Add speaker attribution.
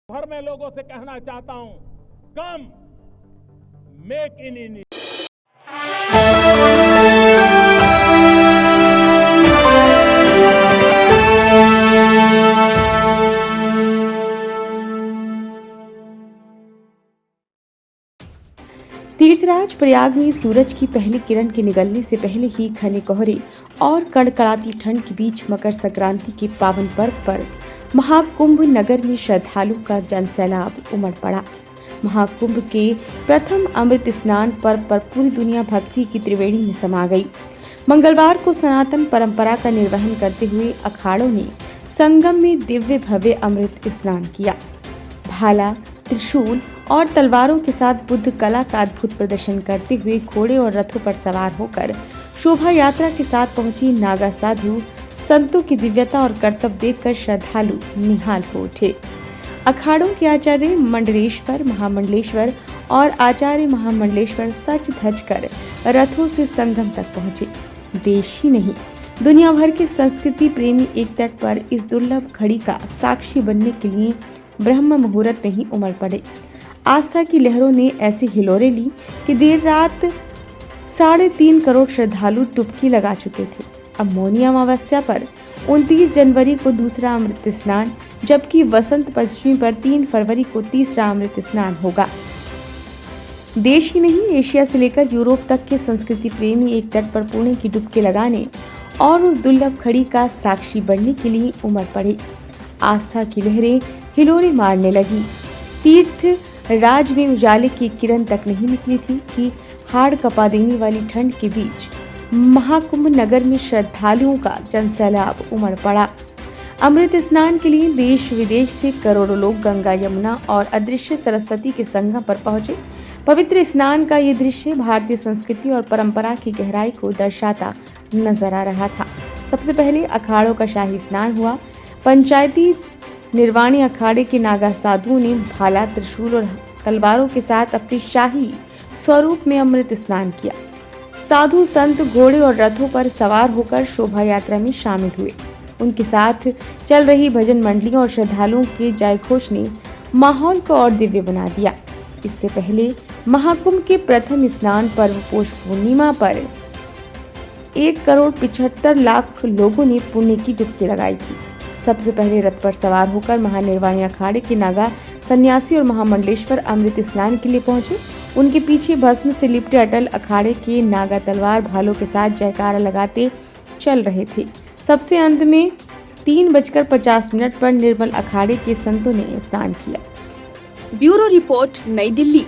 Speaker 1: भर में लोगों से कहना चाहता हूं, कम मेक इन इंडिया।
Speaker 2: तीर्थराज प्रयाग में सूरज की पहली किरण के निकलने से पहले ही घने कोहरे और कड़कड़ाती ठंड के बीच मकर संक्रांति के पावन पर्व पर महाकुंभ नगर में श्रद्धालुओं का जनसैलाब उमड़ पड़ा। महाकुंभ के प्रथम अमृत स्नान पर्व पर पूरी दुनिया भक्ति की त्रिवेणी में समा गई। मंगलवार को सनातन परंपरा का निर्वहन करते हुए अखाड़ों ने संगम में दिव्य भव्य अमृत स्नान किया। भाला, त्रिशूल और तलवारों के साथ बुद्ध कला का अद्भुत प्रदर्शन करते हुए घोड़े और रथों पर सवार होकर शोभा यात्रा के साथ पहुंची नागा साधु संतों की दिव्यता और कर्तव्य देखकर श्रद्धालु निहाल हो उठे। अखाड़ों के आचार्य मंडलेश्वर, महामंडलेश्वर और आचार्य महामंडलेश्वर सज धज कर रथों से संगम तक पहुंचे। देश ही नहीं, दुनिया भर के संस्कृति प्रेमी एक तट पर इस दुर्लभ घड़ी का साक्षी बनने के लिए ब्रह्म मुहूर्त में ही उमड़ पड़े। आस्था की लहरों ने ऐसी हिलोरे ली कि देर रात 3.5 करोड़ श्रद्धालु डुबकी लगा चुके थे। अब मौनी अमावस्या पर 29 जनवरी को दूसरा अमृत स्नान, जबकि वसंत पंचमी पर 3 फरवरी को तीसरा अमृत स्नान होगा। देश ही नहीं, एशिया से लेकर यूरोप तक के संस्कृति प्रेमी एक तट पर पुण्य की डुबकी लगाने और उस दुर्लभ घड़ी का साक्षी बनने के लिए उमड़ पड़े। आस्था की लहरें हिलोरे मारने लगी। तीर्थ राज में उजाले की किरण तक नहीं निकली थी कि हाड़ कपा देने वाली ठंड के बीच महाकुंभ नगर में श्रद्धालुओं का जनसैलाब उमड़ पड़ा। अमृत स्नान के लिए देश विदेश से करोड़ों लोग गंगा, यमुना और अदृश्य सरस्वती के संगम पर पहुंचे। पवित्र स्नान का ये दृश्य भारतीय संस्कृति और परंपरा की गहराई को दर्शाता नजर आ रहा था। सबसे पहले अखाड़ों का शाही स्नान हुआ। पंचायती निर्वाणी अखाड़े के नागा साधुओं ने भाला, त्रिशूल और तलवारों के साथ अपने शाही स्वरूप में अमृत स्नान किया। साधु संत घोड़े और रथों पर सवार होकर शोभा यात्रा में शामिल हुए। उनके साथ चल रही भजन मंडलियों और श्रद्धालुओं के जयघोष ने माहौल को और दिव्य बना दिया। इससे पहले महाकुंभ के प्रथम स्नान पर्व पौष पूर्णिमा पर 1,75,00,000 लोगों ने पुण्य की डुबकी लगाई थी। सबसे पहले रथ पर सवार होकर महानिर्वाणी अखाड़े के नागा सन्यासी और महामंडलेश्वर अमृत स्नान के लिए पहुंचे। उनके पीछे भस्म से लिपटे अटल अखाड़े के नागा तलवार भालों के साथ जयकारा लगाते चल रहे थे। सबसे अंत में 3:50 पर निर्मल अखाड़े के संतों ने स्नान किया।
Speaker 3: ब्यूरो रिपोर्ट, नई दिल्ली।